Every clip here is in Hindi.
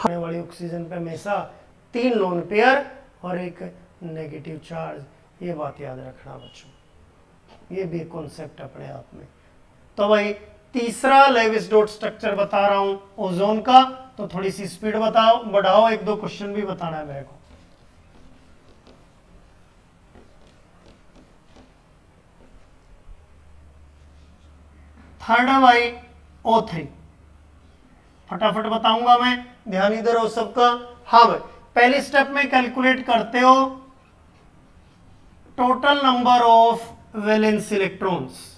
आने वाली ऑक्सीजन पे हमेशा 3 लोन पेयर और एक नेगेटिव चार्ज, ये बात याद रखना बच्चों, ये भी कॉन्सेप्ट अपने आप में। तो भाई तीसरा लेविस डॉट स्ट्रक्चर बता रहा हूं ओजोन का, तो थोड़ी सी स्पीड बताओ, बढ़ाओ, एक दो क्वेश्चन भी बताना है मेरे को। थर्ड है भाई O3, फटाफट बताऊंगा मैं, ध्यान इधर हो सबका। हाँ भाई, पहली स्टेप में कैलकुलेट करते हो total number of valence electrons.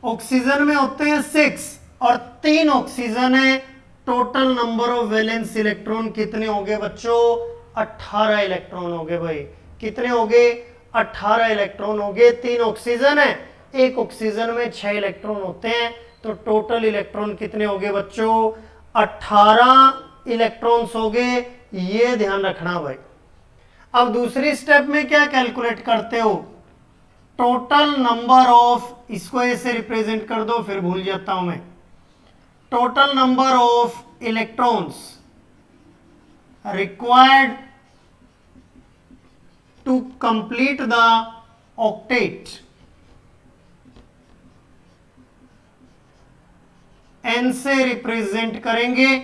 Oxygen में होते हैं 6 और 3 ऑक्सीजन है, total number of valence electron कितने होंगे बच्चों? 18 इलेक्ट्रॉन होंगे भाई। कितने होंगे? 18 इलेक्ट्रॉन होंगे। 3 ऑक्सीजन है, एक ऑक्सीजन में 6 इलेक्ट्रॉन होते हैं, तो टोटल इलेक्ट्रॉन कितने होंगे बच्चों? 18 इलेक्ट्रॉन्स होंगे, ये ध्यान रखना भाई। अब दूसरी स्टेप में क्या कैलकुलेट करते हो? टोटल नंबर ऑफ, इसको ऐसे रिप्रेजेंट कर दो, फिर भूल जाता हूं मैं। Total number of electrons required to complete the octet, N से रिप्रेजेंट करेंगे।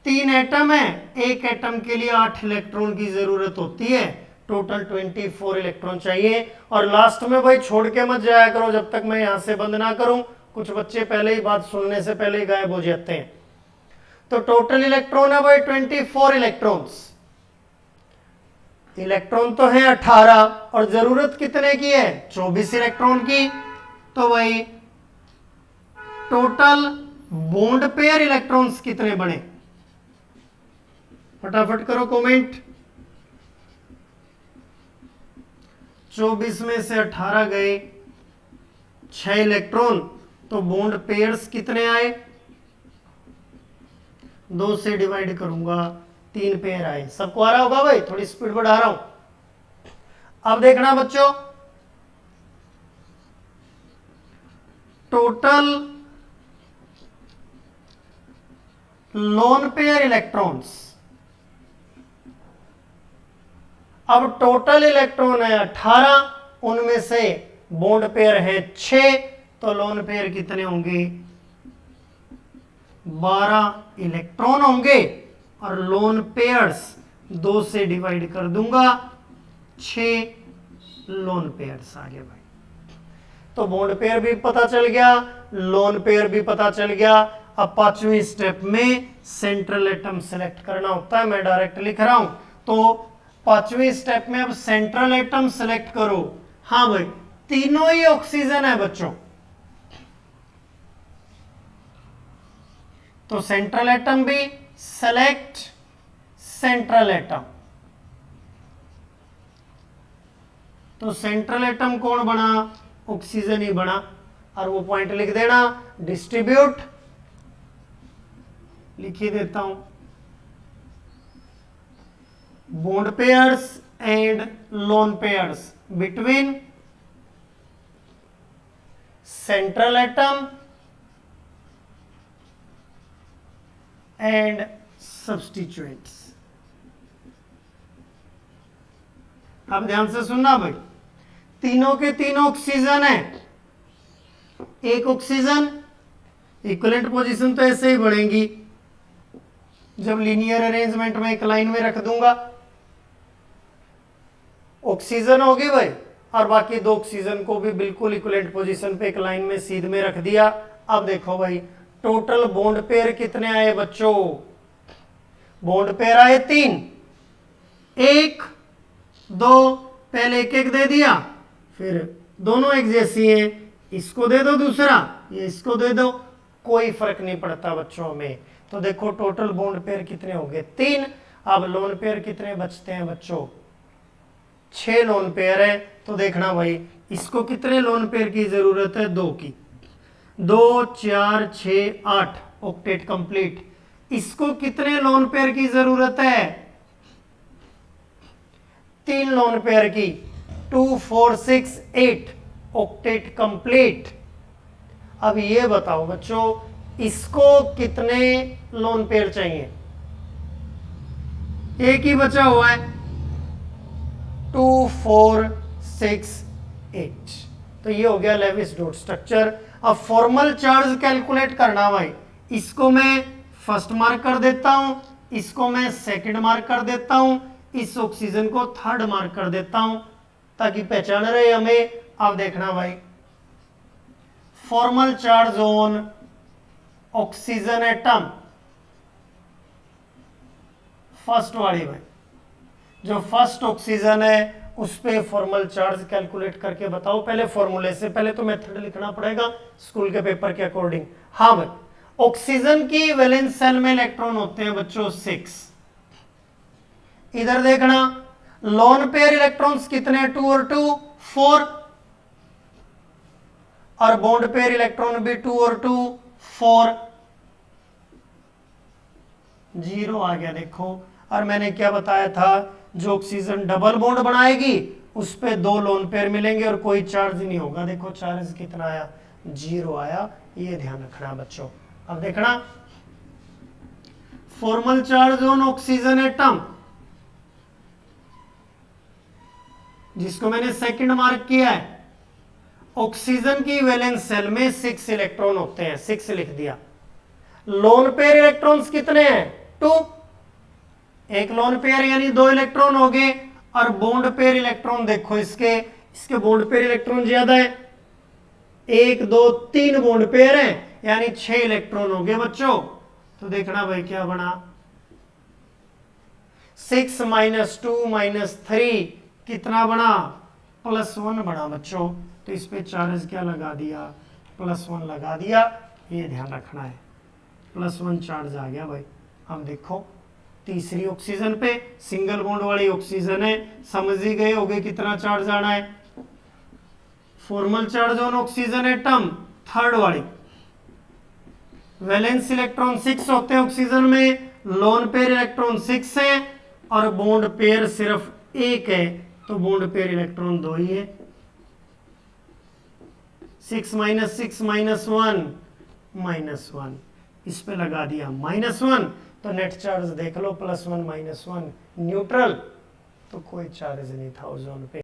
3 एटम है, एक एटम के लिए 8 इलेक्ट्रॉन की जरूरत होती है, टोटल 24 इलेक्ट्रॉन चाहिए। और लास्ट में भाई छोड़ के मत जाया करो जब तक मैं यहां से बंद ना करूं, कुछ बच्चे पहले ही बात सुनने से पहले ही गायब हो जाते हैं। तो टोटल इलेक्ट्रॉन है भाई 24 इलेक्ट्रॉन्स। इलेक्ट्रॉन तो है 18 और जरूरत कितने की है? 24 इलेक्ट्रॉन की। तो भाई टोटल बॉन्ड पेयर इलेक्ट्रॉन्स कितने बने? फटाफट करो कमेंट। 24 में से 18 गए, 6 इलेक्ट्रॉन, तो बॉन्ड पेयर्स कितने आए? 2 से डिवाइड करूंगा, 3 पेयर आए। सबको आ रहा होगा भाई? थोड़ी स्पीड बढ़ा रहा हूं। अब देखना बच्चों, टोटल लोन पेयर इलेक्ट्रॉन्स। अब टोटल इलेक्ट्रॉन है 18, उनमें से बॉन्ड पेयर है 6, तो लोन पेयर कितने होंगे? 12 इलेक्ट्रॉन होंगे। और लोन पेयर्स 2 से डिवाइड कर दूंगा, 6 लोन पेयर्स आ गए भाई। तो बॉन्ड पेयर भी पता चल गया, लोन पेयर भी पता चल गया। अब 5वीं स्टेप में सेंट्रल एटम सेलेक्ट करना होता है, मैं डायरेक्ट लिख रहा हूं। तो 5वीं स्टेप में अब सेंट्रल एटम सेलेक्ट करो। हाँ भाई, तीनों ही ऑक्सीजन है बच्चों, तो सेंट्रल एटम भी सेलेक्ट सेंट्रल एटम। तो सेंट्रल एटम कौन बना? ऑक्सीजन ही बना। और वो पॉइंट लिख देना, डिस्ट्रीब्यूट लिख ही देता हूं, bond pairs and lone pairs between central atom and substituents. अब ध्यान से सुनना भाई, तीनों के तीनों ऑक्सीजन है, एक ऑक्सीजन, इक्विवेलेंट पोजीशन तो ऐसे ही बढ़ेंगी जब लीनियर अरेंजमेंट में एक लाइन में रख दूंगा। ऑक्सीजन होगी भाई, और बाकी 2 ऑक्सीजन को भी बिल्कुल इक्विवेलेंट पोजीशन पे एक लाइन में सीध में रख दिया। अब देखो भाई, टोटल बॉन्ड पेयर कितने आए बच्चों? बॉन्ड पेयर आए 3, 1 2, पहले एक एक दे दिया, फिर दोनों एक जैसी हैं, इसको दे दो दूसरा, ये इसको दे दो, कोई फर्क नहीं पड़ता बच्चों में। तो देखो टोटल बॉन्ड पेयर कितने हो गए? 3। अब लोन पेयर कितने बचते हैं बच्चों? 6 लोन पेयर है। तो देखना भाई, इसको कितने लोन पेयर की जरूरत है? 2 की। 2 4 6 8, ऑक्टेट कंप्लीट। इसको कितने लोन पेयर की जरूरत है? 3 लोन पेयर की। 2 4 6 8, ऑक्टेट कंप्लीट। अब ये बताओ बच्चों, इसको कितने लोन पेयर चाहिए? एक ही बचा हुआ है, 2 4 6 8। तो ये हो गया लेविस डॉट स्ट्रक्चर। अब फॉर्मल चार्ज कैलकुलेट करना भाई, इसको मैं फर्स्ट मार्क कर देता हूं, इसको मैं सेकंड मार्क कर देता हूं, इस ऑक्सीजन को थर्ड मार्क कर देता हूं, ताकि पहचान रहे हमें। अब देखना भाई, formal charge on oxygen atom, first वाली भाई, जो फर्स्ट ऑक्सीजन है उस पे फॉर्मल चार्ज कैलकुलेट करके बताओ। पहले फॉर्मूले से पहले तो मेथड लिखना पड़ेगा स्कूल के पेपर के अकॉर्डिंग। हाँ भाई, ऑक्सीजन की वैलेंस शेल में इलेक्ट्रॉन होते हैं बच्चों 6। इधर देखना, लोन पेयर इलेक्ट्रॉन्स कितने, 2 और 2 4, और बॉन्ड पेयर इलेक्ट्रॉन भी 2 और 2 4। 0 आ गया देखो। और मैंने क्या बताया था, जो ऑक्सीजन डबल बॉन्ड बनाएगी उस पे 2 लोन पेयर मिलेंगे और कोई चार्ज नहीं होगा। देखो चार्ज कितना आया, 0 आया, ये ध्यान रखना बच्चों। अब देखना, formal charge on oxygen atom, जिसको मैंने सेकंड मार्क किया है, ऑक्सीजन की वैलेंस शेल में 6 इलेक्ट्रॉन होते हैं, 6 लिख दिया। लोन पेयर इलेक्ट्रॉन्स कितने हैं, 2। एक लोन पेयर यानी 2 इलेक्ट्रॉन हो गए, और बॉन्ड पेयर इलेक्ट्रॉन देखो, इसके बॉन्ड पेयर इलेक्ट्रॉन ज्यादा है, 1 2 3 बॉन्ड पेयर है, यानी 6 इलेक्ट्रॉन हो गए बच्चों। तो देखना भाई क्या बना, 6 - 2 - 3 कितना बना, +1 बना बच्चों। तो इस पे चार्ज क्या लगा दिया, +1 लगा दिया, ये ध्यान रखना है, +1 चार्ज आ गया भाई। अब देखो तीसरी ऑक्सीजन पे, सिंगल बॉन्ड वाली ऑक्सीजन है, समझ ही गए होगे कितना चार्ज आना है। Formal charge on oxygen atom, third वाली, वैलेंस इलेक्ट्रॉन 6 होते हैं ऑक्सीजन में, लोन पेयर इलेक्ट्रॉन 6 है, और बॉन्ड पेयर सिर्फ 1 है, तो बॉन्ड पेयर इलेक्ट्रॉन 2 ही है। 6 - 6 - 1 -1, इस पे लगा दिया -1, तो नेट चार्ज देख लो, +1 - 1 न्यूट्रल, तो कोई चार्ज नहीं था ओजोन पे।